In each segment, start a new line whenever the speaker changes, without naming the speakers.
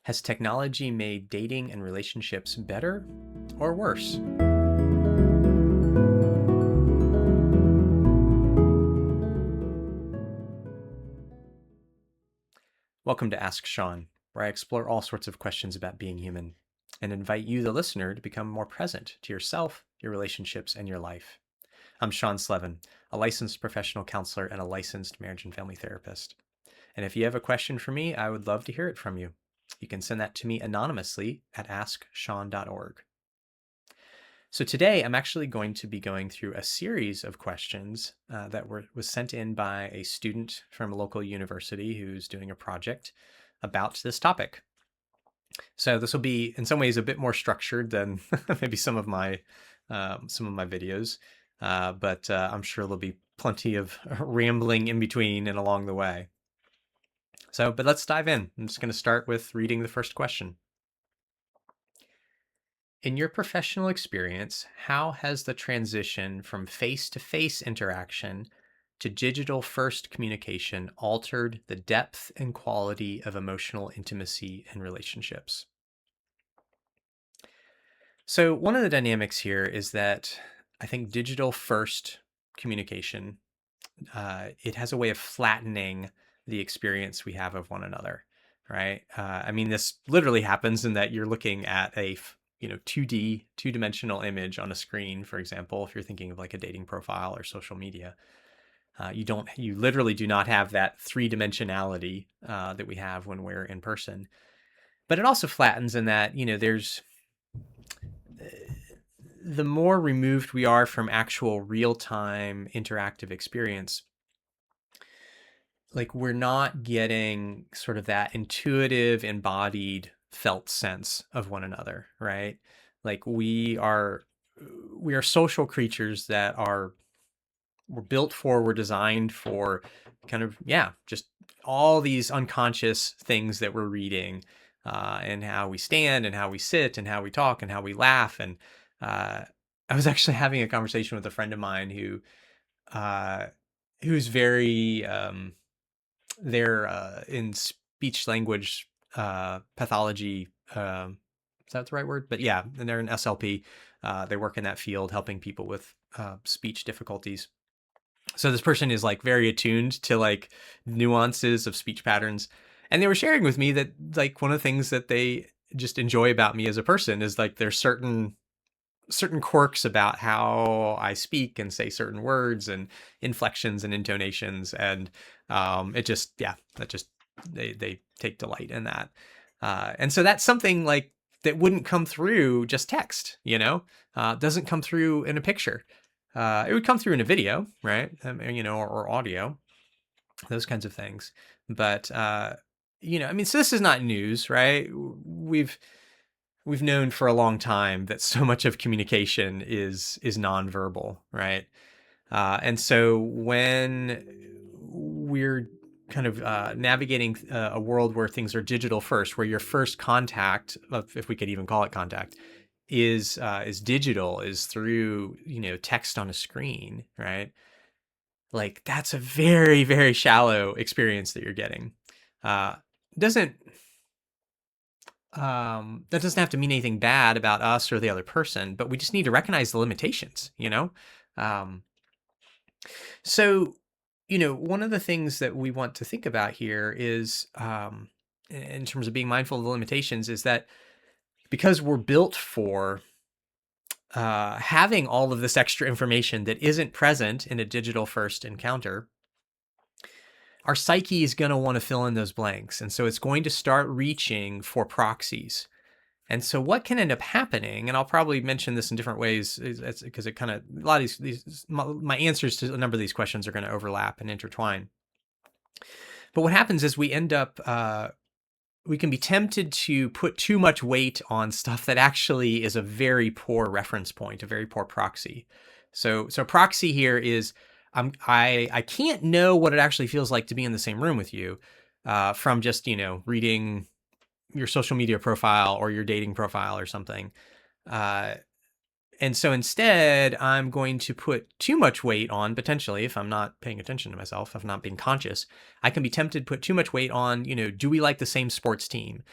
Has technology made dating and relationships better or worse? Welcome to Ask Sean, where I explore all sorts of questions about being human and invite you, the listener, to become more present to yourself, your relationships, and your life. I'm Sean Slevin, a licensed professional counselor and a licensed marriage and family therapist. And if you have a question for me, I would love to hear it from you. You can send that to me anonymously at asksean.org. So today I'm actually going to be going through a series of questions that was sent in by a student from a local university who's doing a project about this topic. So this will be in some ways a bit more structured than maybe some of my videos, but I'm sure there'll be plenty of rambling in between and along the way. But let's dive in. I'm just going to start with reading the first question. In your professional experience, how has the transition from face-to-face interaction to digital-first communication altered the depth and quality of emotional intimacy in relationships? So one of the dynamics here is that I think digital-first communication, it has a way of flattening the experience we have of one another, right? I mean, this literally happens in that you're looking at a 2D, two-dimensional image on a screen, for example, if you're thinking of like a dating profile or social media. You literally do not have that three-dimensionality that we have when we're in person. But it also flattens in that, there's the more removed we are from actual real-time interactive experience, like we're not getting sort of that intuitive, embodied, felt sense of one another, right? Like we are social creatures that we're designed for kind of, just all these unconscious things that we're reading, and how we stand and how we sit and how we talk and how we laugh. And I was actually having a conversation with a friend of mine who's very they're in speech language pathology. Is that the right word? But yeah, and they're an SLP. They work in that field, helping people with speech difficulties. So this person is like very attuned to like nuances of speech patterns. And they were sharing with me that like one of the things that they just enjoy about me as a person is like there's certain quirks about how I speak and say certain words and inflections and intonations. And they take delight in that. And so that's something like that wouldn't come through just text, doesn't come through in a picture. It would come through in a video, right? Or audio, those kinds of things. But, so this is not news, right? We've known for a long time that so much of communication is nonverbal, right? And so when we're kind of navigating a world where things are digital first, where your first contact, if we could even call it contact, is digital, is through text on a screen, right? Like that's a very, very shallow experience that you're getting. Doesn't that doesn't have to mean anything bad about us or the other person, but we just need to recognize the limitations, So, one of the things that we want to think about here is, in terms of being mindful of the limitations, is that because we're built for having all of this extra information that isn't present in a digital first encounter, our psyche is going to want to fill in those blanks. And so it's going to start reaching for proxies. And so what can end up happening, and I'll probably mention this in different ways because it kind of, a lot of my answers to a number of these questions are going to overlap and intertwine. But what happens is we end up, we can be tempted to put too much weight on stuff that actually is a very poor reference point, a very poor proxy. So proxy here is, I can't know what it actually feels like to be in the same room with you from just, reading your social media profile or your dating profile or something. And so instead, I'm going to put too much weight on, potentially, if I'm not paying attention to myself, if I'm not being conscious, I can be tempted to put too much weight on, do we like the same sports team?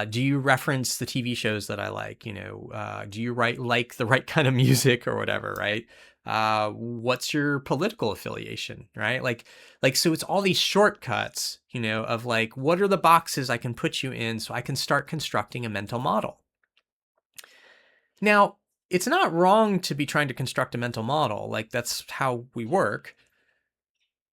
Do you reference the TV shows that I like? Do you like the right kind of music or whatever, right? What's your political affiliation, right? So it's all these shortcuts, of like, what are the boxes I can put you in so I can start constructing a mental model? Now, it's not wrong to be trying to construct a mental model. Like, that's how we work.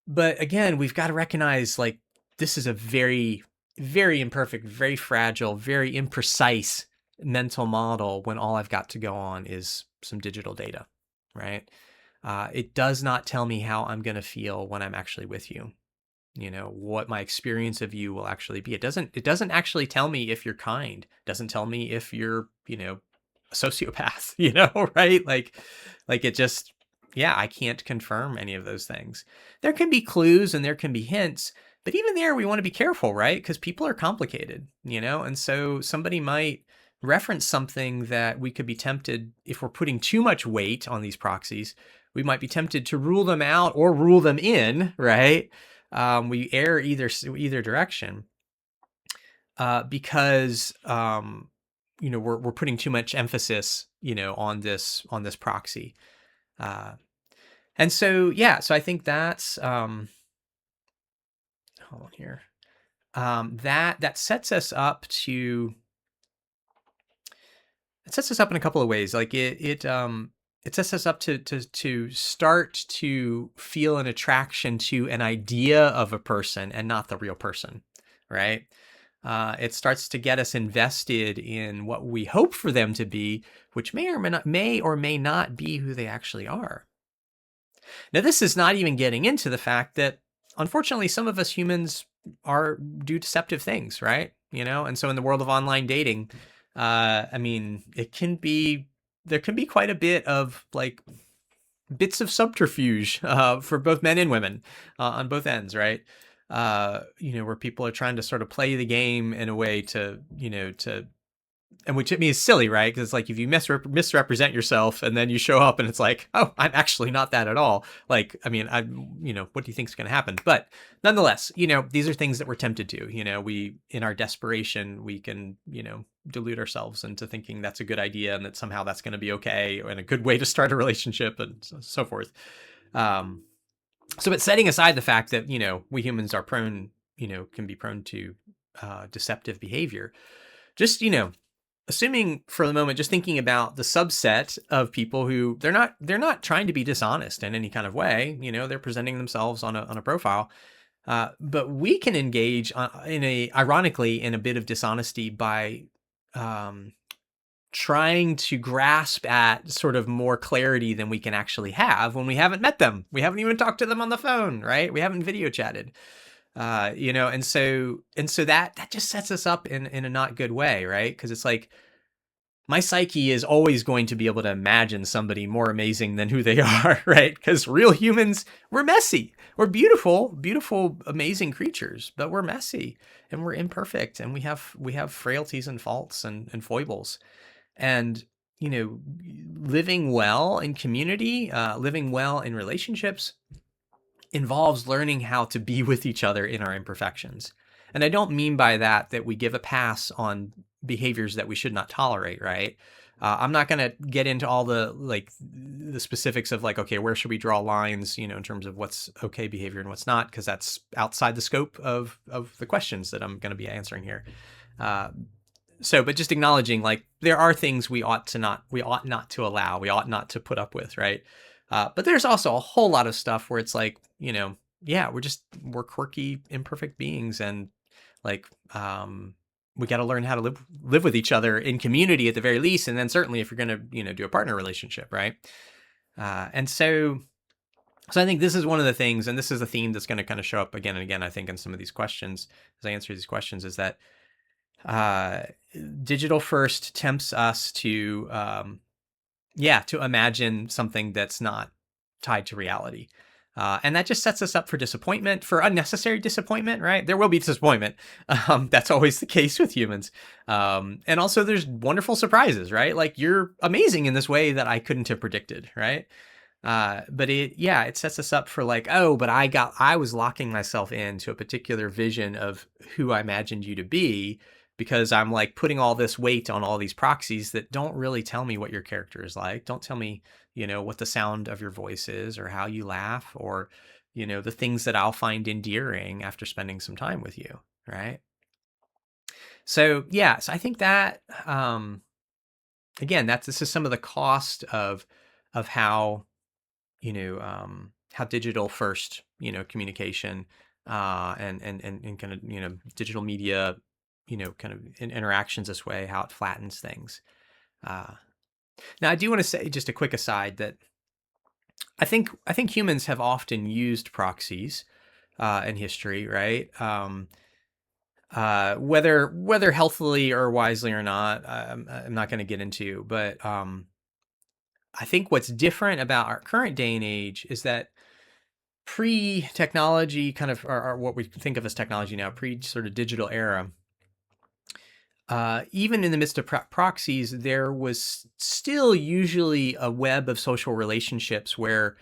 But again, we've got to recognize, like, this is a very, very imperfect, very fragile, very imprecise mental model when all I've got to go on is some digital data, right? It does not tell me how I'm going to feel when I'm actually with you. What my experience of you will actually be. It doesn't actually tell me if you're kind. It doesn't tell me if you're, a sociopath, right? Like it just, yeah, I can't confirm any of those things. There can be clues and there can be hints, but even there, we want to be careful, right? Because people are complicated, and so somebody might reference something that we could be tempted, if we're putting too much weight on these proxies, we might be tempted to rule them out or rule them in, right? We err either direction because we're putting too much emphasis on this proxy, and so so I think that's hold on here, that sets us up to in a couple of ways. Like it sets us up to start to feel an attraction to an idea of a person and not the real person, right? It starts to get us invested in what we hope for them to be, which may or may not be who they actually are. Now, this is not even getting into the fact that, unfortunately, some of us humans do deceptive things, right? And so in the world of online dating, there can be quite a bit of like bits of subterfuge for both men and women on both ends, right? Where people are trying to sort of play the game in a way to, and which to me is silly, right? Because it's like, if you misrepresent yourself and then you show up and it's like, oh, I'm actually not that at all. Like, what do you think is going to happen? But nonetheless, these are things that we're tempted to. We, in our desperation, we can, delude ourselves into thinking that's a good idea and that somehow that's going to be okay and a good way to start a relationship and so forth. So, but setting aside the fact that, we humans are prone, can be prone to deceptive behavior, just, assuming for the moment, just thinking about the subset of people who they're not trying to be dishonest in any kind of way. They're presenting themselves on a profile, but we can engage ironically in a bit of dishonesty by trying to grasp at sort of more clarity than we can actually have when we haven't met them. We haven't even talked to them on the phone, right? We haven't video chatted. And so that just sets us up in a not good way, right? Because it's like, my psyche is always going to be able to imagine somebody more amazing than who they are, right? Because real humans, we're messy. We're beautiful, beautiful, amazing creatures, but we're messy and we're imperfect and we have frailties and faults and foibles. And, living well in community, living well in relationships involves learning how to be with each other in our imperfections. And I don't mean by that we give a pass on behaviors that we should not tolerate, right? I'm not going to get into all the specifics of like, okay, where should we draw lines, in terms of what's okay behavior and what's not, because that's outside the scope of the questions that I'm going to be answering here. But just acknowledging, like, there are things we ought not to allow, we ought not to put up with, right? But there's also a whole lot of stuff where it's like, we're quirky, imperfect beings, and like, we got to learn how to live with each other in community at the very least, and then certainly if you're going to, do a partner relationship, right? And so I think this is one of the things, and this is a theme that's going to kind of show up again and again, I think, in some of these questions as I answer these questions, is that digital first tempts us to imagine something that's not tied to reality. And that just sets us up for disappointment, for unnecessary disappointment, right? There will be disappointment. That's always the case with humans. And also there's wonderful surprises, right? Like you're amazing in this way that I couldn't have predicted, right? But it sets us up for like, oh, but I was locking myself into a particular vision of who I imagined you to be because I'm like putting all this weight on all these proxies that don't really tell me what your character is like. Don't tell me, what the sound of your voice is or how you laugh or, the things that I'll find endearing after spending some time with you. Right. So, yeah, so I think that, again, this is some of the cost of how digital first, communication, and kind of, digital media, kind of interactions this way, how it flattens things. Uh, Now, I do want to say just a quick aside that I think humans have often used proxies in history, right? Whether healthily or wisely or not, I'm not going to get into, but I think what's different about our current day and age is that pre-technology, kind of, or what we think of as technology now, pre sort of digital era, even in the midst of proxies, there was still usually a web of social relationships where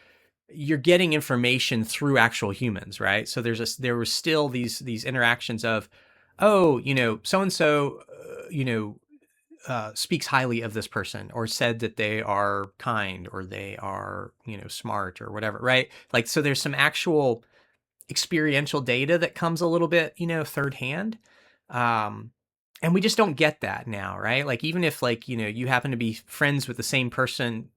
you're getting information through actual humans, right? So there was still these interactions of, oh, so and so, speaks highly of this person or said that they are kind or they are, smart or whatever, right? Like, so there's some actual experiential data that comes a little bit, third hand. Um, and we just don't get that now, right? Like, even if like, you happen to be friends with the same person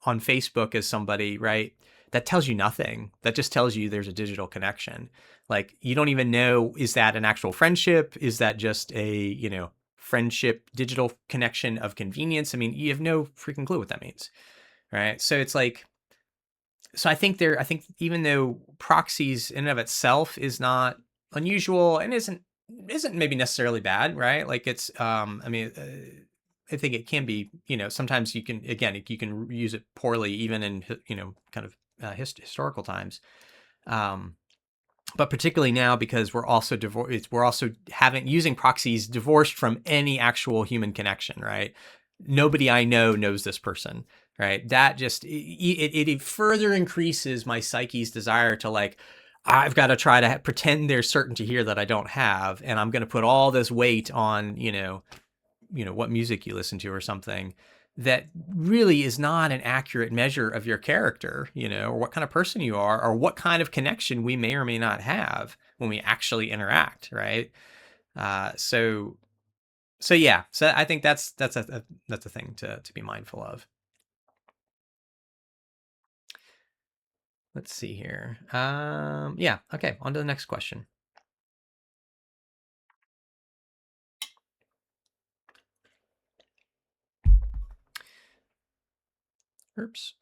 on Facebook as somebody, right? That tells you nothing. That just tells you there's a digital connection. Like, you don't even know, is that an actual friendship? Is that just a, friendship digital connection of convenience? I mean, you have no freaking clue what that means, right? So it's like, so I think even though proxies in and of itself is not unusual and isn't maybe necessarily bad, right? Like it's, I mean, I think it can be, sometimes you can use it poorly even in, kind of historical times. Um, but particularly now because we're also having using proxies divorced from any actual human connection, right? Nobody I know knows this person, right? That just it further increases my psyche's desire to like, I've got to try to pretend there's certainty here that I don't have, and I'm going to put all this weight on what music you listen to or something that really is not an accurate measure of your character, or what kind of person you are, or what kind of connection we may or may not have when we actually interact, right? So yeah, so I think that's a thing to be mindful of. Let's see here. Yeah, okay, on to the next question. Oops.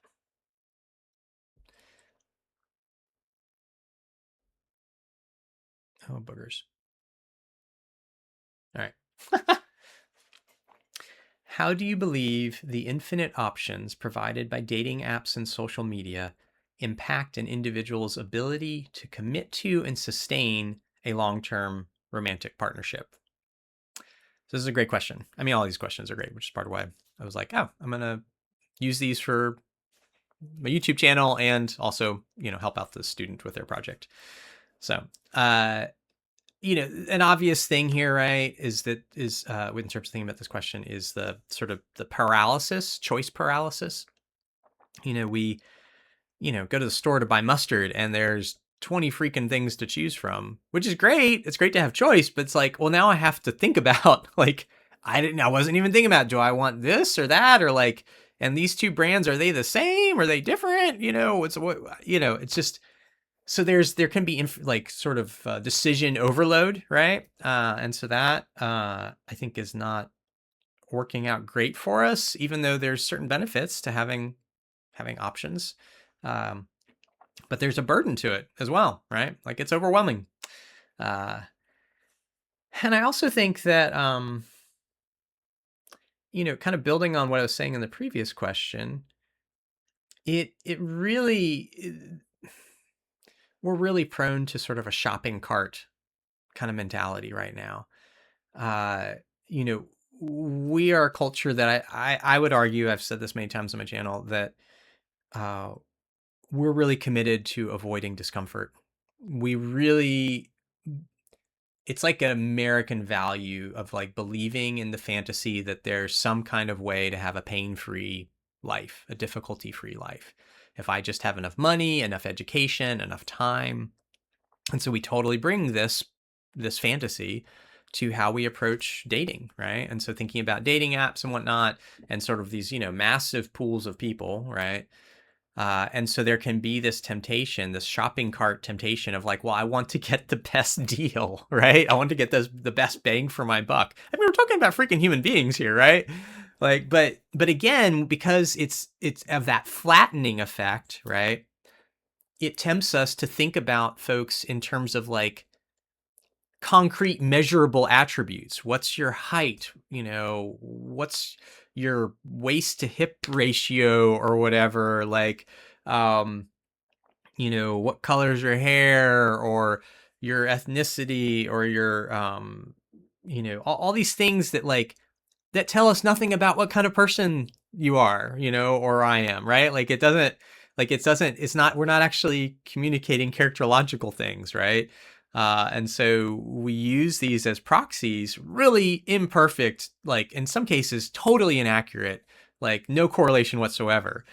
Oh, boogers. All right. How do you believe the infinite options provided by dating apps and social media impact an individual's ability to commit to and sustain a long-term romantic partnership? So this is a great question. I mean, all these questions are great, which is part of why I was like, oh, I'm going to use these for my YouTube channel and also, help out the student with their project. So, an obvious thing here, right, is in terms of thinking about this question, is the sort of the choice paralysis. We, go to the store to buy mustard and there's 20 freaking things to choose from, which is great. It's great to have choice, but it's like, well, now I have to think about like, I wasn't even thinking about, do I want this or that? Or like, and these two brands, are they the same? Are they different? It's just, so there can be like sort of decision overload, right? And so that I think is not working out great for us, even though there's certain benefits to having options. Um, but there's a burden to it as well, right? Like it's overwhelming. Uh, and I also think that, kind of building on what I was saying in the previous question, it really we're really prone to sort of a shopping cart kind of mentality right now. Uh, you know, we are a culture that I would argue, I've said this many times on my channel, that uh, we're really committed to avoiding discomfort. We really, it's like an American value of like believing in the fantasy that there's some kind of way to have a pain-free life, a difficulty-free life. If I just have enough money, enough education, enough time. And so we totally bring this fantasy to how we approach dating, right? And so thinking about dating apps and whatnot, and sort of these, massive pools of people, right? And so there can be this temptation, this shopping cart temptation of like, well, I want to get the best deal, right? I want to get the best bang for my buck. I mean, we're talking about freaking human beings here, right? Like, but again, because it's of that flattening effect, right? It tempts us to think about folks in terms of like concrete measurable attributes. What's your height? What's your waist to hip ratio or whatever? Like, what color is your hair, or your ethnicity, or your, all these things that like, that tell us nothing about what kind of person you are, or I am, right? Like it's not, we're not actually communicating characterological things, right? And so we use these as proxies, really imperfect, like in some cases, totally inaccurate, like no correlation whatsoever,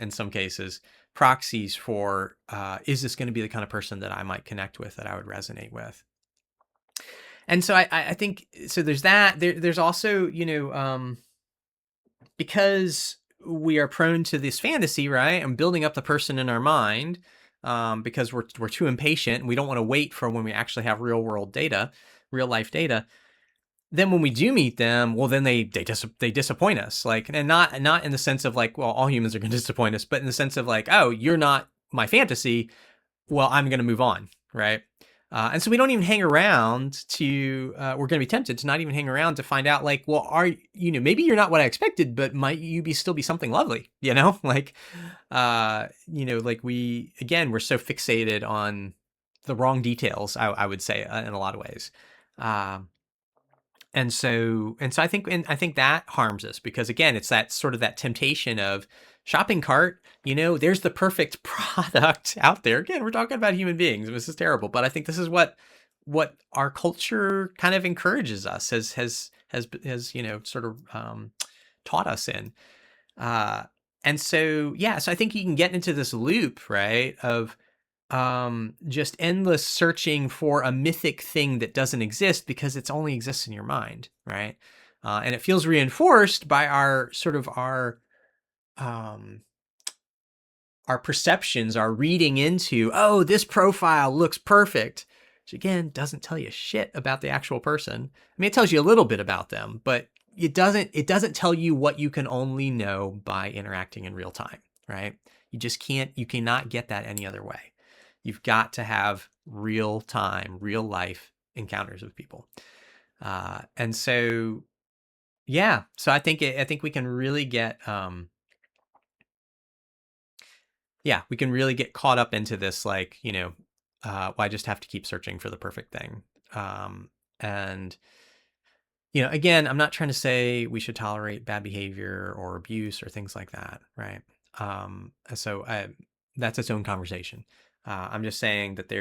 in some cases, proxies for, is this going to be the kind of person that I might connect with, that I would resonate with? And so I think, so there's that. There's also, because we are prone to this fantasy, right? And building up the person in our mind, because we're too impatient and we don't want to wait for when we actually have real world data, real life data. Then when we do meet them, well, then they disappoint us. Like, and not in the sense of like, well, all humans are going to disappoint us, but in the sense of like, oh, you're not my fantasy. Well, I'm going to move on, right? And so we don't even hang around to, we're going to be tempted to not even hang around to find out like, well, maybe you're not what I expected, but might you still be something lovely, like, like we're so fixated on the wrong details, I would say, in a lot of ways. And so I think that harms us, because again, it's that sort of that temptation of shopping cart, there's the perfect product out there. Again, we're talking about human beings. This is terrible, but I think this is what our culture kind of encourages us, has sort of taught us in. And so, yeah, so I think you can get into this loop, right, of just endless searching for a mythic thing that doesn't exist because it's only exists in your mind, right? And it feels reinforced by um, our perceptions, our reading into, oh, this profile looks perfect, which again doesn't tell you shit about the actual person. I mean, it tells you a little bit about them, but it doesn't tell you what you can only know by interacting in real time, right? You cannot get that any other way. You've got to have real time, real life encounters with people. And so, yeah, so I think we can really get, we can really get caught up into this, like, well, I just have to keep searching for the perfect thing. And, again, I'm not trying to say we should tolerate bad behavior or abuse or things like that, right? So that's its own conversation. I'm just saying that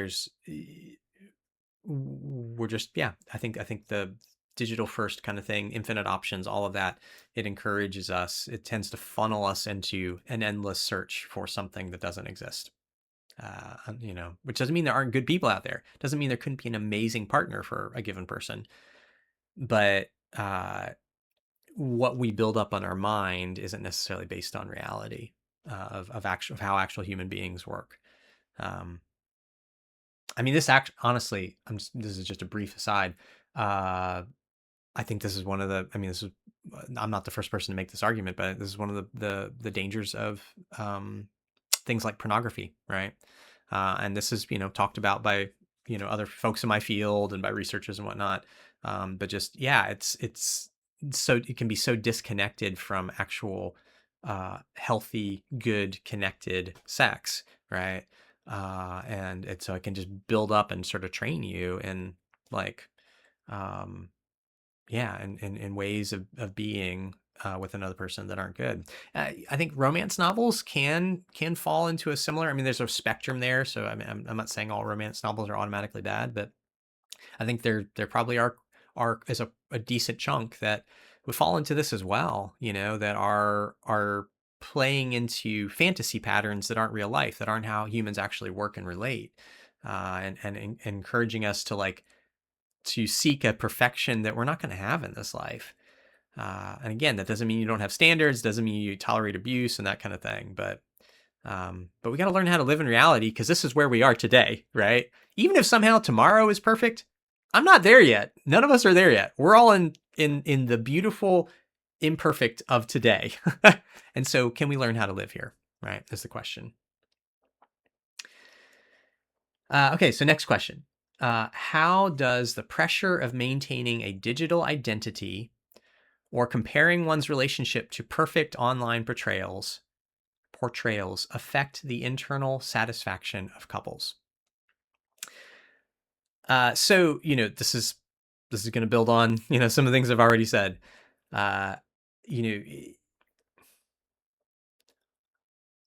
we're just, I think the digital first kind of thing, infinite options, all of that, it encourages us, it tends to funnel us into an endless search for something that doesn't exist. Which doesn't mean there aren't good people out there. Doesn't mean there couldn't be an amazing partner for a given person. But what we build up on our mind isn't necessarily based on reality, of how actual human beings work. I mean, honestly, this is just a brief aside. I think this is one of the, I mean, I'm not the first person to make this argument, but this is one of the dangers of things like pornography, right? And this is, talked about by, other folks in my field and by researchers and whatnot. But just, it's so, it can be so disconnected from actual healthy, good, connected sex, right? and so it can just build up and sort of train you in like, um, yeah, in ways of being with another person that aren't good. I think romance novels can fall into a similar. I mean, there's a spectrum there, so I mean, I'm not saying all romance novels are automatically bad, but I think there probably are is a decent chunk that would fall into this as well. You know, that are playing into fantasy patterns that aren't real life, that aren't how humans actually work and relate, and encouraging us to like to seek a perfection that we're not going to have in this life. And again, that doesn't mean you don't have standards, doesn't mean you tolerate abuse and that kind of thing. But we got to learn how to live in reality because this is where we are today, right? Even if somehow tomorrow is perfect, I'm not there yet. None of us are there yet. We're all in the beautiful imperfect of today. And so can we learn how to live here, right? Is the question. Okay, so next question. How does the pressure of maintaining a digital identity or comparing one's relationship to perfect online portrayals affect the internal satisfaction of couples? So, this is going to build on, some of the things I've already said. Uh, you know,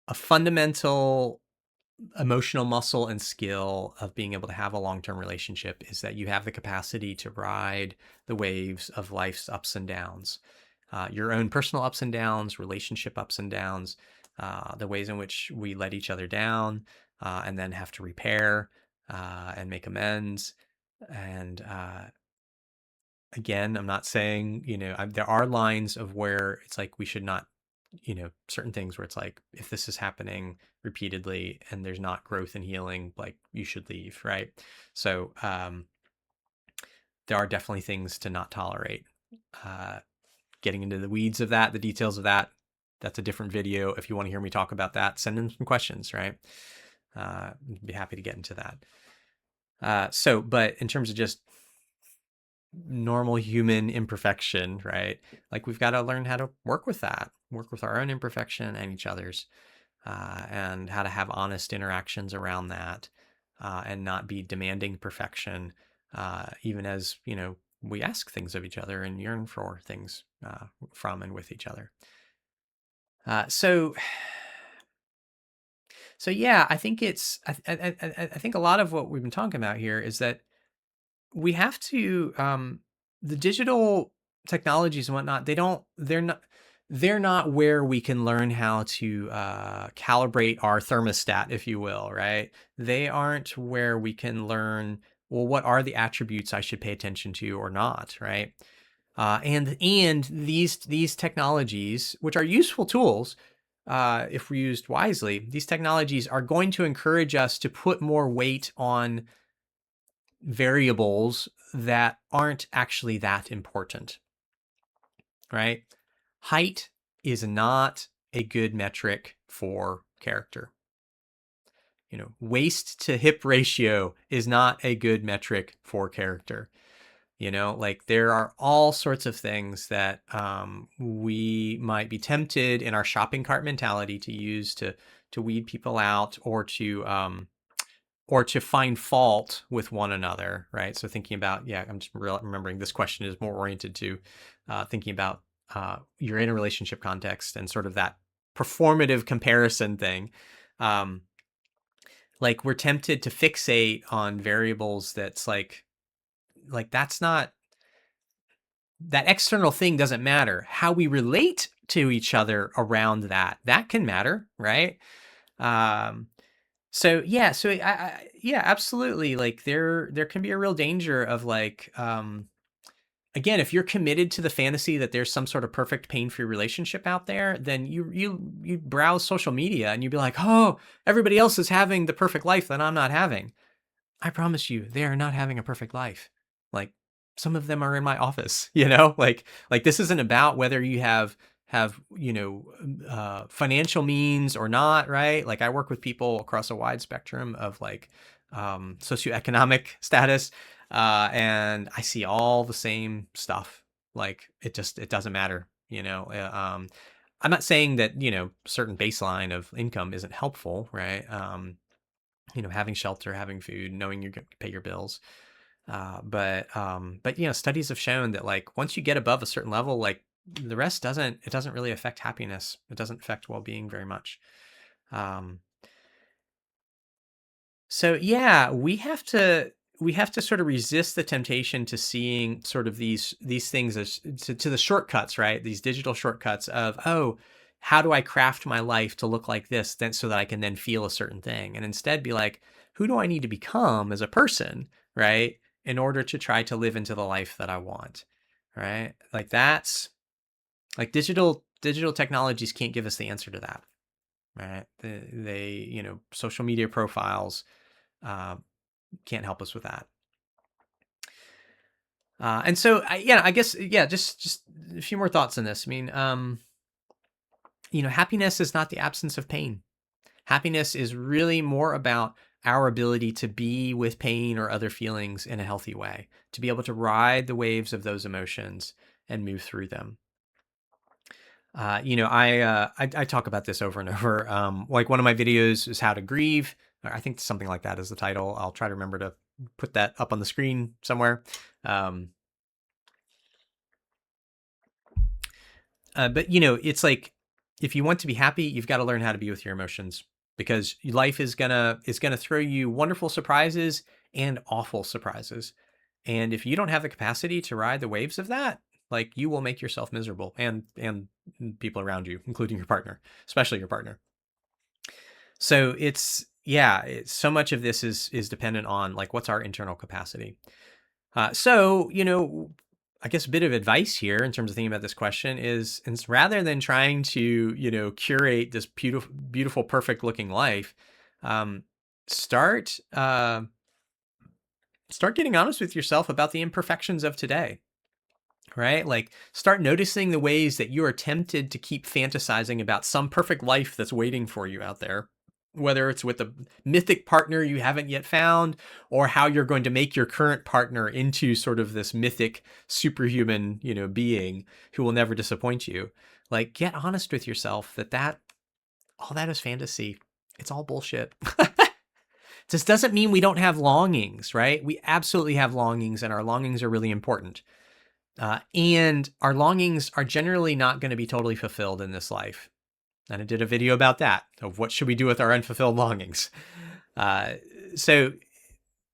a fundamental emotional muscle and skill of being able to have a long-term relationship is that you have the capacity to ride the waves of life's ups and downs, your own personal ups and downs, relationship ups and downs, the ways in which we let each other down, and then have to repair and make amends. And again, I'm not saying, there are lines of where it's like we should not, certain things where it's like, if this is happening repeatedly and there's not growth and healing, like you should leave, right? So there are definitely things to not tolerate. Getting into the weeds of that, the details of that, that's a different video. If you want to hear me talk about that, send in some questions, right? Be happy to get into that. But in terms of just normal human imperfection, right? Like we've got to learn how to work with that, work with our own imperfection and each other's, and how to have honest interactions around that, and not be demanding perfection, even as, we ask things of each other and yearn for things from and with each other. So yeah, I think I think a lot of what we've been talking about here is that we have to the digital technologies and whatnot, they're not where we can learn how to calibrate our thermostat, if you will, right? They aren't where we can learn, well, what are the attributes I should pay attention to or not, right? And these technologies, which are useful tools, if we're used wisely, these technologies are going to encourage us to put more weight on variables that aren't actually that important, right? Height is not a good metric for character. Waist to hip ratio is not a good metric for character. Like there are all sorts of things that we might be tempted in our shopping cart mentality to use to weed people out or to find fault with one another, right? So thinking about, I'm just remembering this question is more oriented to thinking about you're in a relationship context and sort of that performative comparison thing. Like we're tempted to fixate on variables that's like that's not, that external thing doesn't matter. How we relate to each other around that can matter, right? So yeah, absolutely. Like there can be a real danger of like, again, if you're committed to the fantasy that there's some sort of perfect pain-free relationship out there, then you browse social media and you'd be like, oh, everybody else is having the perfect life that I'm not having. I promise you, they are not having a perfect life. Like some of them are in my office, like this isn't about whether you have financial means or not, right? Like I work with people across a wide spectrum of like socioeconomic status, and I see all the same stuff. Like it doesn't matter, I'm not saying that certain baseline of income isn't helpful, right? having shelter, having food, knowing you're going to pay your bills. But studies have shown that like once you get above a certain level, like the rest doesn't really affect happiness. It doesn't affect well-being very much. So yeah, we have to sort of resist the temptation to seeing sort of these things as to the shortcuts, right? These digital shortcuts of, oh, how do I craft my life to look like this then so that I can then feel a certain thing? And instead be like, who do I need to become as a person, right? In order to try to live into the life that I want. Right? Like that's like digital technologies can't give us the answer to that. Right? Social media profiles uh, can't help us with that. And so, I guess, just a few more thoughts on this. I mean, happiness is not the absence of pain. Happiness is really more about our ability to be with pain or other feelings in a healthy way, to be able to ride the waves of those emotions and move through them. I talk about this over and over. Like one of my videos is how to grieve. I think something like that is the title. I'll try to remember to put that up on the screen somewhere. But it's like if you want to be happy, you've got to learn how to be with your emotions because life is gonna throw you wonderful surprises and awful surprises. And if you don't have the capacity to ride the waves of that, like you will make yourself miserable and people around you, including your partner, especially your partner. So it's so much of this is dependent on like what's our internal capacity. So I guess a bit of advice here in terms of thinking about this question is rather than trying to curate this beautiful perfect looking life, start getting honest with yourself about the imperfections of today. Right? Like start noticing the ways that you are tempted to keep fantasizing about some perfect life that's waiting for you out there, whether it's with a mythic partner you haven't yet found or how you're going to make your current partner into sort of this mythic superhuman, being who will never disappoint you. Like get honest with yourself that all that is fantasy. It's all bullshit. This doesn't mean we don't have longings, right? We absolutely have longings and our longings are really important. And our longings are generally not going to be totally fulfilled in this life. And I did a video about that, of what should we do with our unfulfilled longings. So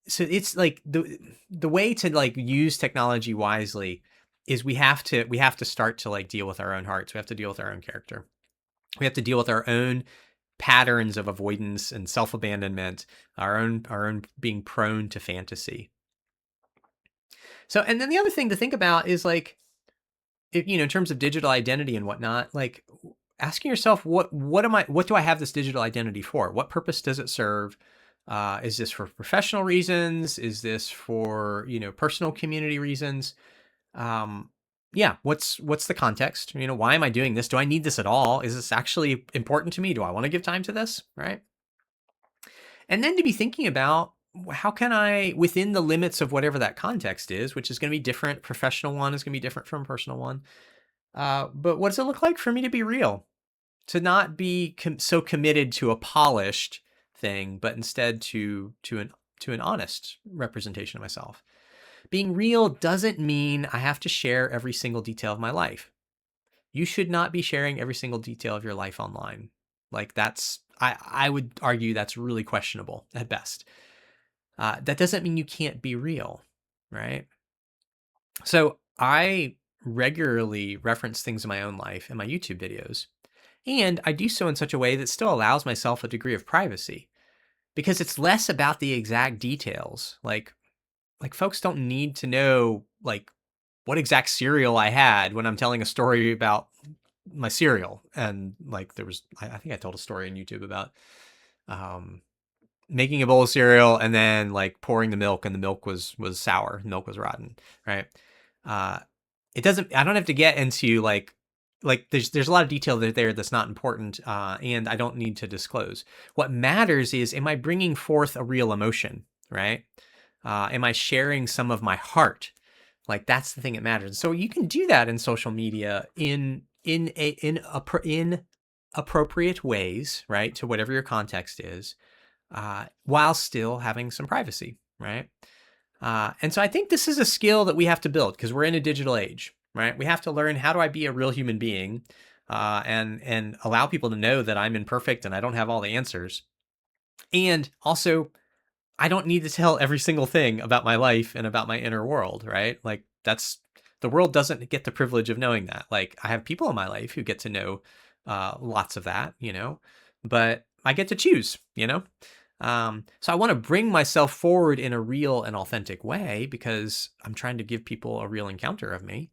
it's like the way to like use technology wisely is we have to start to like deal with our own hearts. We have to deal with our own character. We have to deal with our own patterns of avoidance and self-abandonment, our own being prone to fantasy. So, and then the other thing to think about is like, in terms of digital identity and whatnot, like asking yourself, what do I have this digital identity for? What purpose does it serve? Is this for professional reasons? Is this for, personal community reasons? What's the context? Why am I doing this? Do I need this at all? Is this actually important to me? Do I want to give time to this? Right. And then to be thinking about how can I, within the limits of whatever that context is, which is going to be different, professional one is going to be different from personal one. But what does it look like for me to be real? To not be so committed to a polished thing, but instead to an honest representation of myself. Being real doesn't mean I have to share every single detail of my life. You should not be sharing every single detail of your life online. Like I would argue that's really questionable at best. That doesn't mean you can't be real, right? So I regularly reference things in my own life in my YouTube videos. And I do so in such a way that still allows myself a degree of privacy because it's less about the exact details. Like folks don't need to know like what exact cereal I had when I'm telling a story about my cereal. And like there was, I think I told a story on YouTube about making a bowl of cereal and then like pouring the milk and the milk was sour, milk was rotten, right? I don't have to get into like there's a lot of detail there that's not important and I don't need to disclose. What matters is, am I bringing forth a real emotion, right? Am I sharing some of my heart? Like that's the thing that matters. So you can do that in social media in appropriate ways, right? To whatever your context is. while still having some privacy, right? And so I think this is a skill that we have to build because we're in a digital age, right? We have to learn, how do I be a real human being, and allow people to know that I'm imperfect and I don't have all the answers. And also, I don't need to tell every single thing about my life and about my inner world, right? Like, that's, the world doesn't get the privilege of knowing that. Like, I have people in my life who get to know lots of that, but I get to choose, so I want to bring myself forward in a real and authentic way because I'm trying to give people a real encounter of me.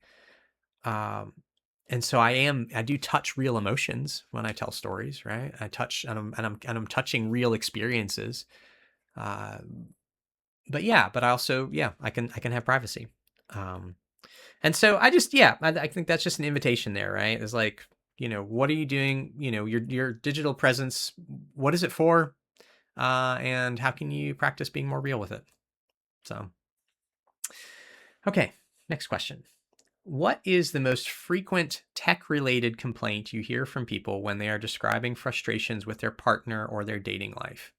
And so I do touch real emotions when I tell stories, right? I touch, and I'm touching real experiences. Uh, but I also, I can have privacy. And so I think that's just an invitation there, right? It's like, what are you doing? Your digital presence, what is it for? And how can you practice being more real with it? So, okay, next question. What is the most frequent tech-related complaint you hear from people when they are describing frustrations with their partner or their dating life?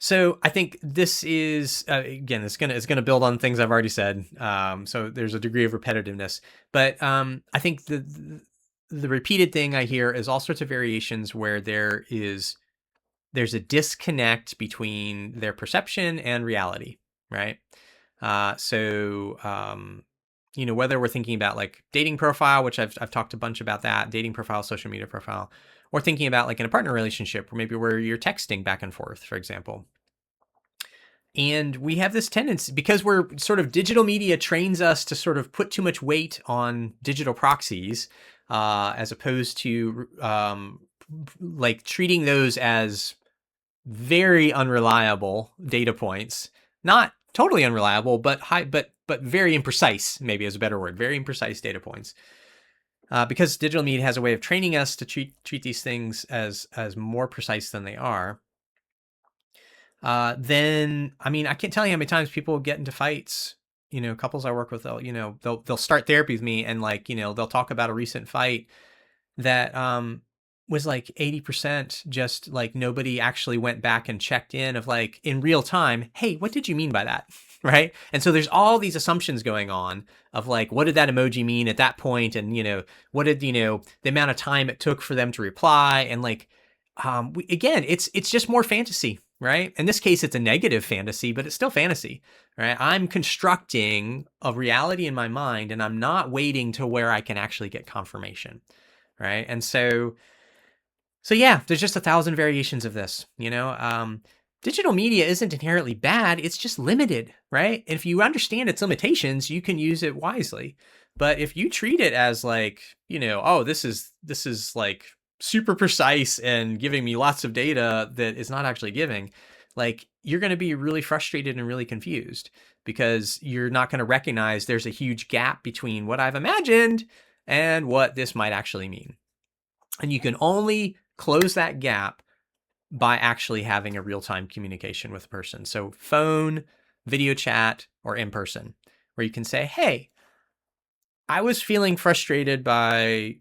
So I think this is again, it's gonna build on things I've already said. So there's a degree of repetitiveness, but I think the repeated thing I hear is all sorts of variations where there's a disconnect between their perception and reality, right? Whether we're thinking about like dating profile, which I've talked a bunch about that, dating profile, social media profile, or thinking about like in a partner relationship, or maybe where you're texting back and forth, for example. And we have this tendency, because we're sort of, digital media trains us to sort of put too much weight on digital proxies, as opposed to like treating those as very unreliable data points. Not totally unreliable, but very imprecise, maybe is a better word. Very imprecise data points. Because digital media has a way of training us to treat these things as more precise than they are. Then I mean, I can't tell you how many times people get into fights. Couples I work with, they'll start therapy with me, and like, they'll talk about a recent fight that was like 80% just like nobody actually went back and checked in of like in real time, hey, what did you mean by that? Right? And so there's all these assumptions going on of like, what did that emoji mean at that point? And what did the amount of time it took for them to reply? And like, again, it's just more fantasy, right? In this case, it's a negative fantasy, but it's still fantasy, right? I'm constructing a reality in my mind, and I'm not waiting to where I can actually get confirmation, right? And so yeah, there's just 1,000 variations of this. Digital media isn't inherently bad; it's just limited, right? And if you understand its limitations, you can use it wisely. But if you treat it as like, oh, this is like super precise and giving me lots of data that is not actually giving, like, you're going to be really frustrated and really confused because you're not going to recognize there's a huge gap between what I've imagined and what this might actually mean. And you can only close that gap by actually having a real-time communication with a person. So phone, video chat, or in person, where you can say, hey, I was feeling frustrated by,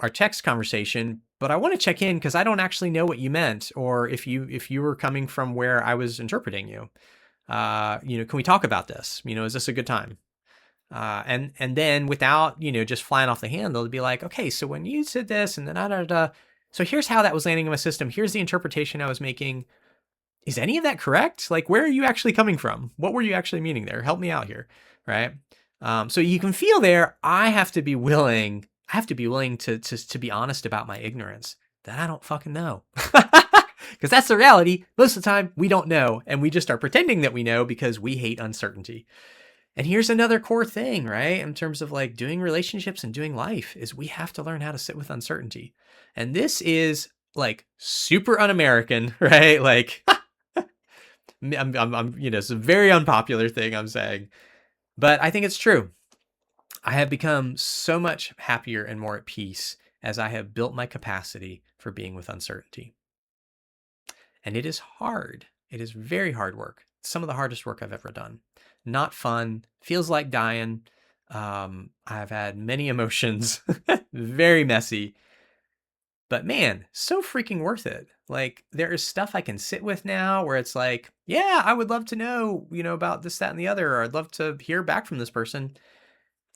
our text conversation, but I want to check in because I don't actually know what you meant, or if you were coming from where I was interpreting you. Can we talk about this? Is this a good time? And then without, just flying off the handle, to be like, okay, so when you said this and then so here's how that was landing in my system. Here's the interpretation I was making. Is any of that correct? Like, where are you actually coming from? What were you actually meaning there? Help me out here. Right. So you can feel there, I have to be willing to be honest about my ignorance, that I don't fucking know. Because that's the reality. Most of the time we don't know. And we just are pretending that we know because we hate uncertainty. And here's another core thing, right? In terms of like doing relationships and doing life, is we have to learn how to sit with uncertainty. And this is like super un-American, right? Like, it's a very unpopular thing I'm saying, but I think it's true. I have become so much happier and more at peace as I have built my capacity for being with uncertainty. And it is hard. It is very hard work. Some of the hardest work I've ever done. Not fun. Feels like dying. I've had many emotions. Very messy. But man, so freaking worth it. Like, there is stuff I can sit with now where it's like, yeah, I would love to know, about this, that, and the other, or I'd love to hear back from this person.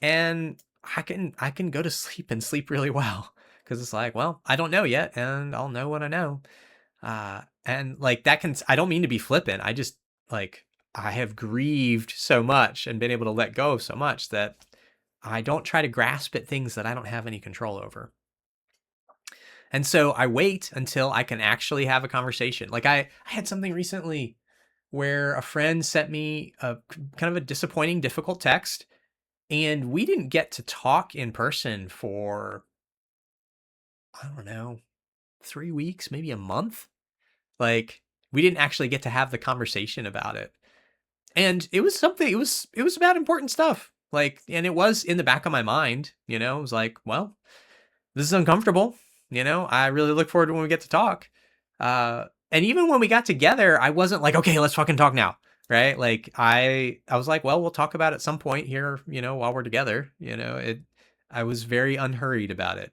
And I can go to sleep and sleep really well because it's like, well, I don't know yet, and I'll know when I know. And like that I don't mean to be flippant. I just like, I have grieved so much and been able to let go of so much that I don't try to grasp at things that I don't have any control over. And so I wait until I can actually have a conversation. Like I had something recently where a friend sent me a kind of a disappointing, difficult text, and we didn't get to talk in person for, I don't know, 3 weeks, maybe a month. Like, we didn't actually get to have the conversation about it. And it was something, it was about important stuff. Like, and it was in the back of my mind, it was like, well, this is uncomfortable. I really look forward to when we get to talk. And even when we got together, I wasn't like, okay, let's fucking talk now. Right. Like I was like, well, we'll talk about it at some point here, while we're together, I was very unhurried about it,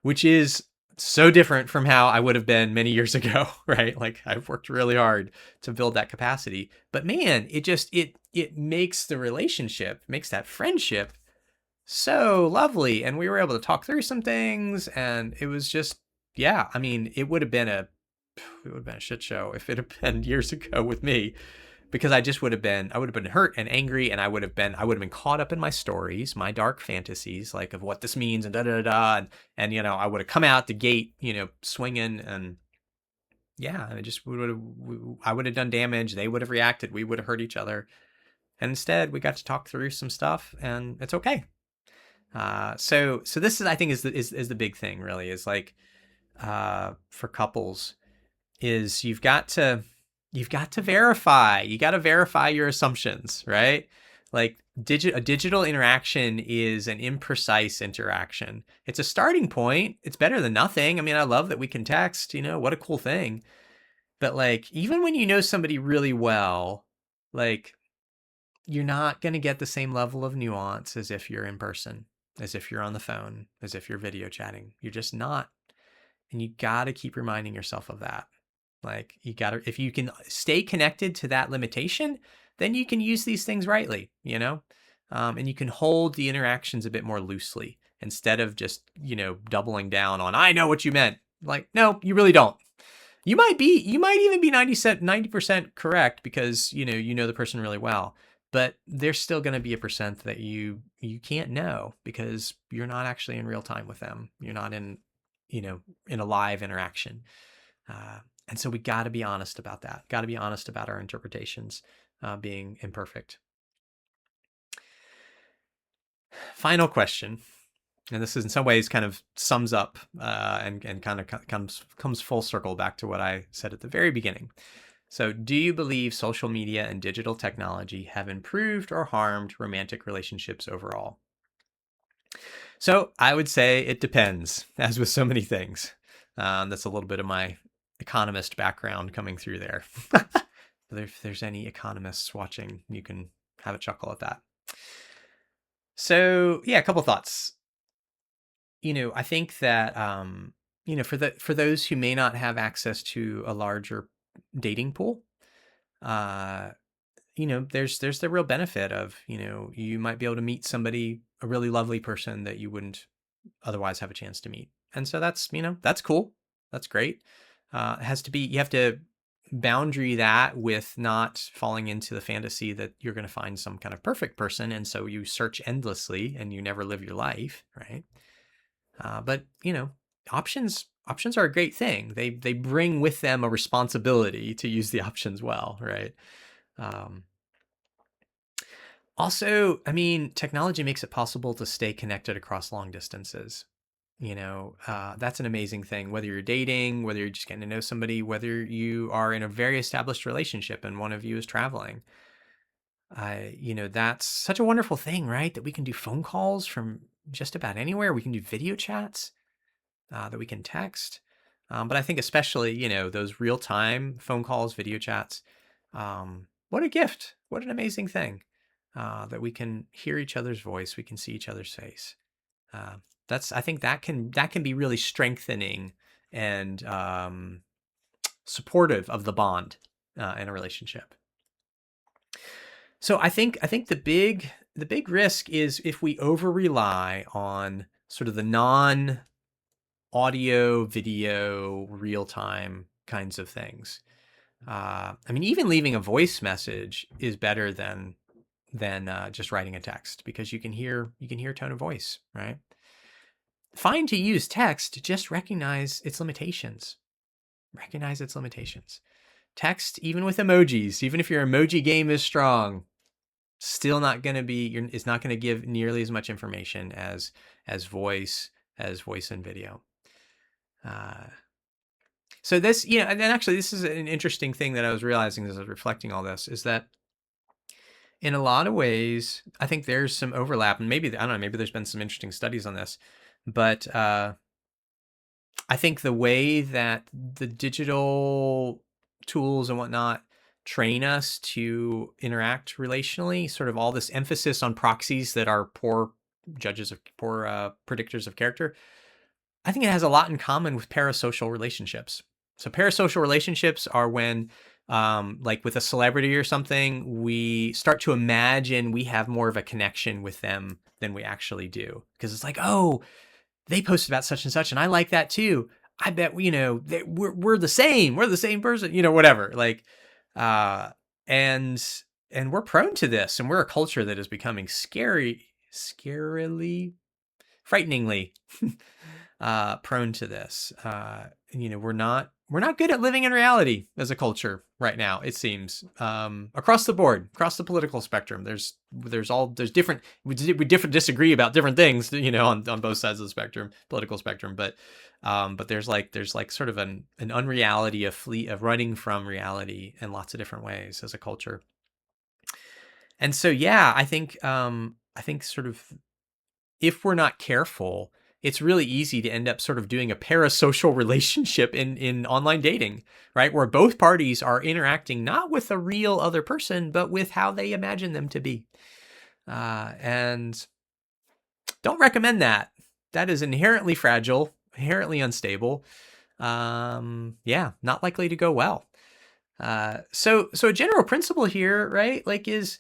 which is so different from how I would have been many years ago. Right. Like I've worked really hard to build that capacity, but man, it makes the relationship, makes that friendship so lovely. And we were able to talk through some things, and it was just, yeah, I mean, it would have been a shit show if it had been years ago with me, because I would have been hurt and angry, and I would have been caught up in my stories, my dark fantasies, like of what this means and da da da, and I would have come out the gate, swinging, and yeah, and I would have done damage. They would have reacted. We would have hurt each other. And instead, we got to talk through some stuff, and it's okay. So this is, I think, is the big thing, really, is like, for couples, is you've got to verify. You got to verify your assumptions, right? Like a digital interaction is an imprecise interaction. It's a starting point. It's better than nothing. I mean, I love that we can text, what a cool thing. But like, even when you know somebody really well, like, you're not going to get the same level of nuance as if you're in person, as if you're on the phone, as if you're video chatting. You're just not. And you got to keep reminding yourself of that. Like, if you can stay connected to that limitation, then you can use these things rightly, and you can hold the interactions a bit more loosely instead of just, doubling down on, I know what you meant. Like, no, you really don't. You might even be 90% correct because, you know the person really well, but there's still going to be a percent that you can't know because you're not actually in real time with them. You're not in a live interaction. And so we got to be honest about that. Got to be honest about our interpretations being imperfect. Final question. And this is in some ways kind of sums up and kind of comes full circle back to what I said at the very beginning. So, do you believe social media and digital technology have improved or harmed romantic relationships overall? So, I would say it depends, as with so many things. That's a little bit of my economist background coming through there. If there's any economists watching, you can have a chuckle at that. So, yeah, a couple thoughts. I think that, for those who may not have access to a larger dating pool, there's the real benefit of, you might be able to meet somebody, a really lovely person that you wouldn't otherwise have a chance to meet. And so that's cool. That's great. You have to boundary that with not falling into the fantasy that you're going to find some kind of perfect person. And so you search endlessly and you never live your life. Right. But options are a great thing. They bring with them a responsibility to use the options well, right? Also, I mean, technology makes it possible to stay connected across long distances. That's an amazing thing. Whether you're dating, whether you're just getting to know somebody, whether you are in a very established relationship and one of you is traveling, that's such a wonderful thing, right? That we can do phone calls from just about anywhere. We can do video chats. That we can text. But I think especially, those real-time phone calls, video chats, what a gift. What an amazing thing that we can hear each other's voice. We can see each other's face. I think that can be really strengthening and supportive of the bond in a relationship. So I think the big risk is if we over rely on sort of the non audio, video, real time kinds of things. I mean, even leaving a voice message is better than just writing a text, because you can hear tone of voice, right? Fine to use text, just recognize its limitations. Recognize its limitations. Text, even with emojis, even if your emoji game is strong, still not going to be, it's not going to give nearly as much information as voice and video. So this, and then actually this is an interesting thing that I was realizing as I was reflecting all this, is that in a lot of ways, I think there's some overlap, and maybe, I don't know, maybe there's been some interesting studies on this, but I think the way that the digital tools and whatnot train us to interact relationally, sort of all this emphasis on proxies that are poor predictors of character, I think it has a lot in common with parasocial relationships. So parasocial relationships are when, like with a celebrity or something, we start to imagine we have more of a connection with them than we actually do. Because it's like, oh, they posted about such and such, and I like that too. I bet, we're the same. We're the same person, whatever. Like, and we're prone to this, and we're a culture that is becoming scarily, frighteningly prone to this. We're not good at living in reality as a culture right now, it seems. Across the board, across the political spectrum, there's different, we disagree about different things, on both sides of the political spectrum, but there's like sort of an unreality of running from reality in lots of different ways as a culture. And so, yeah, I think sort of, if we're not careful, it's really easy to end up sort of doing a parasocial relationship in online dating, right? Where both parties are interacting not with a real other person, but with how they imagine them to be. And don't recommend that. That is inherently fragile, inherently unstable. Not likely to go well. So a general principle here, right? Like, is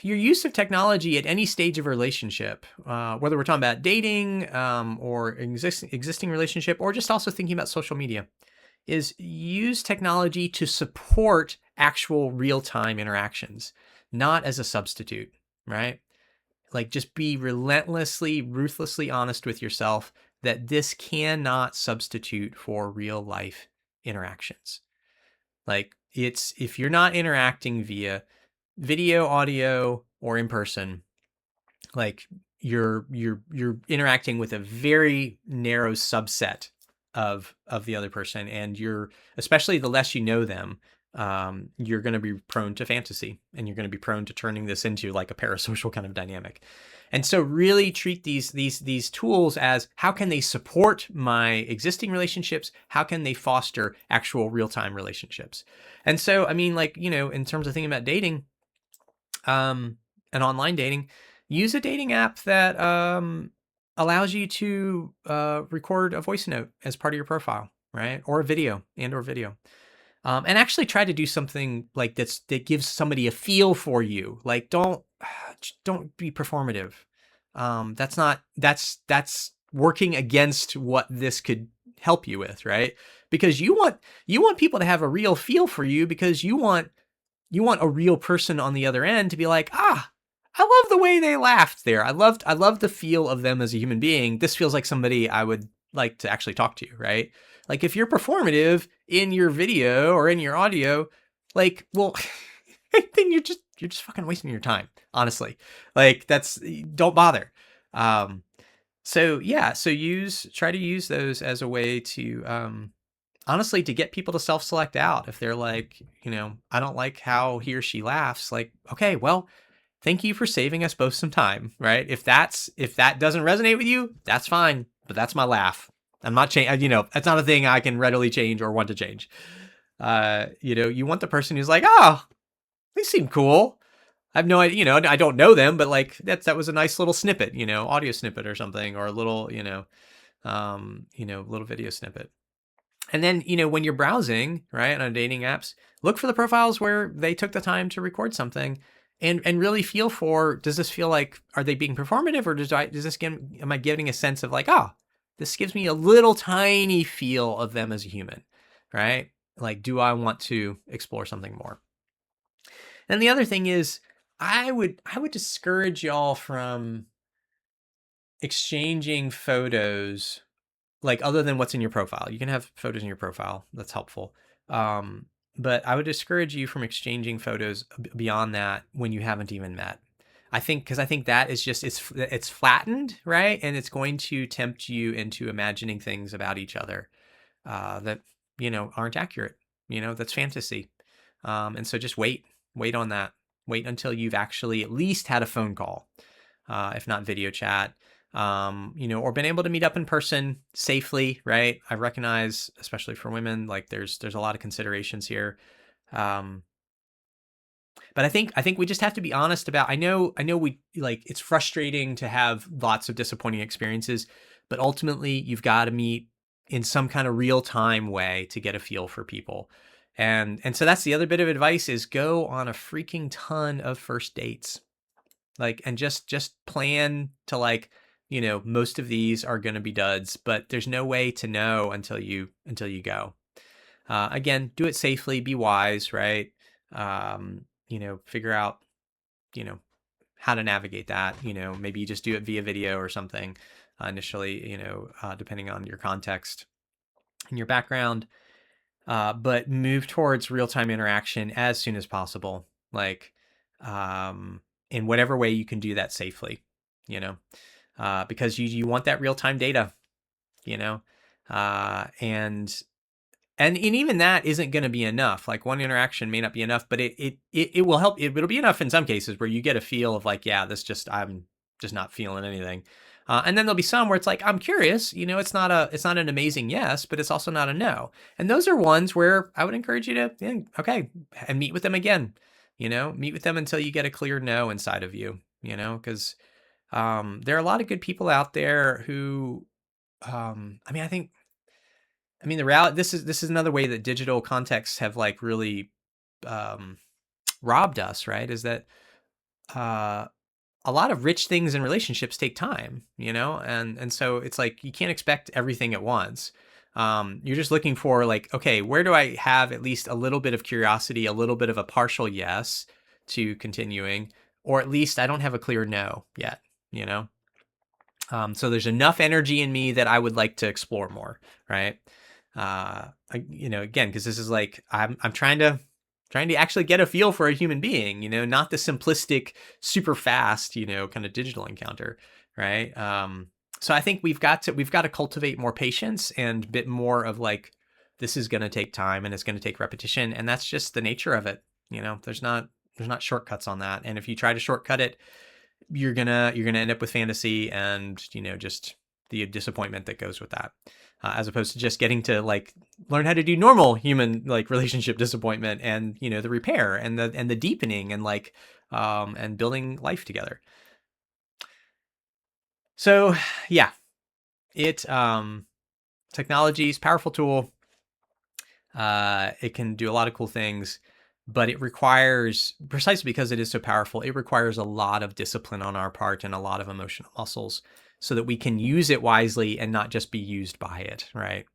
your use of technology at any stage of a relationship, whether we're talking about dating or existing relationship, or just also thinking about social media, is use technology to support actual real-time interactions, not as a substitute, right? Like, just be relentlessly, ruthlessly honest with yourself that this cannot substitute for real life interactions. Like, if you're not interacting via video, audio, or in person, like, you're interacting with a very narrow subset of the other person, and especially the less you know them, you're going to be prone to fantasy, and you're going to be prone to turning this into like a parasocial kind of dynamic. And so really treat these tools as, how can they support my existing relationships? How can they foster actual real-time relationships? And so, I mean, like, in terms of thinking about dating, and online dating, use a dating app that allows you to record a voice note as part of your profile, right? Or a video, and actually try to do something like that gives somebody a feel for you. Like, don't be performative. That's working against what this could help you with, right? Because you want people to have a real feel for you, because you want a real person on the other end to be like, I love the way they laughed there. I love the feel of them as a human being. This feels like somebody I would like to actually talk to, right? Like, if you're performative in your video or in your audio, like, well, then you're just fucking wasting your time, honestly. Like, don't bother. So try to use those as a way to, honestly, to get people to self-select out. If they're like, I don't like how he or she laughs, like, okay, well, thank you for saving us both some time, right? If that doesn't resonate with you, that's fine, but that's my laugh. I'm not that's not a thing I can readily change or want to change. You want the person who's like, oh, they seem cool. I have no idea, I don't know them, but like that was a nice little snippet, audio snippet or something, or a little, little video snippet. And then, when you're browsing, right, on dating apps, look for the profiles where they took the time to record something and really feel for, does this feel like, are they being performative, or am I getting a sense of like, this gives me a little tiny feel of them as a human, right? Like, do I want to explore something more? And the other thing is, I would discourage y'all from exchanging photos, like other than what's in your profile. You can have photos in your profile. That's helpful. But I would discourage you from exchanging photos beyond that when you haven't even met. Because I think that is just, it's flattened, right? And it's going to tempt you into imagining things about each other that, aren't accurate. That's fantasy. And so just wait on that. Wait until you've actually at least had a phone call, if not video chat, or been able to meet up in person safely, right? I recognize, especially for women, like there's a lot of considerations here. But I think we just have to be honest about, I know we, like, it's frustrating to have lots of disappointing experiences, but ultimately you've got to meet in some kind of real time way to get a feel for people. And so that's the other bit of advice, is go on a freaking ton of first dates. Like, and just plan to, like, most of these are going to be duds, but there's no way to know until you go. Again, do it safely, be wise, right? Figure out, how to navigate that. Maybe you just do it via video or something initially, depending on your context and your background. But move towards real-time interaction as soon as possible. Like, in whatever way you can do that safely, because you want that real-time data, and even that isn't going to be enough. Like, one interaction may not be enough, but it will help. It'll be enough in some cases where you get a feel of like, yeah, I'm just not feeling anything. And then there'll be some where it's like, I'm curious, it's not an amazing yes, but it's also not a no. And those are ones where I would encourage you to, okay, and meet with them again, meet with them until you get a clear no inside of you, because there are a lot of good people out there who, the reality, this is another way that digital contexts have like really robbed us, right? Is that a lot of rich things in relationships take time, and so it's like you can't expect everything at once. You're just looking for, like, okay, where do I have at least a little bit of curiosity, a little bit of a partial yes to continuing, or at least I don't have a clear no yet, so there's enough energy in me that I would like to explore more, right? Again, because this is like, I'm trying to actually get a feel for a human being, not the simplistic, super fast, kind of digital encounter, right? So I think we've got to cultivate more patience and a bit more of like, this is going to take time and it's going to take repetition, and that's just the nature of it. There's not shortcuts on that, and if you try to shortcut it, you're gonna end up with fantasy and just the disappointment that goes with that, as opposed to just getting to like learn how to do normal human like relationship disappointment and the repair and the deepening and like and building life together. So yeah, technology is a powerful tool. It can do a lot of cool things, but it requires, precisely because it is so powerful, it requires a lot of discipline on our part and a lot of emotional muscles so that we can use it wisely and not just be used by it, right?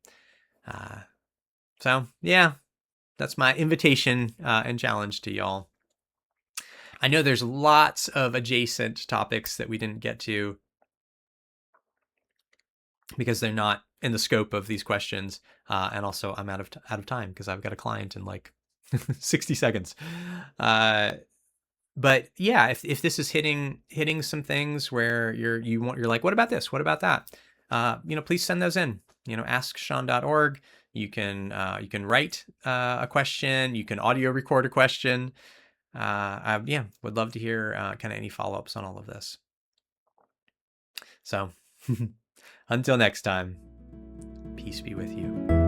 So yeah, that's my invitation and challenge to y'all. I know there's lots of adjacent topics that we didn't get to because they're not in the scope of these questions, and also I'm out of time because I've got a client in like 60 seconds. But yeah, if this is hitting some things where you're like, what about this? What about that? Please send those in. AskSean.org. You can write a question. You can audio record a question. Would love to hear kind of any follow-ups on all of this. So until next time, peace be with you.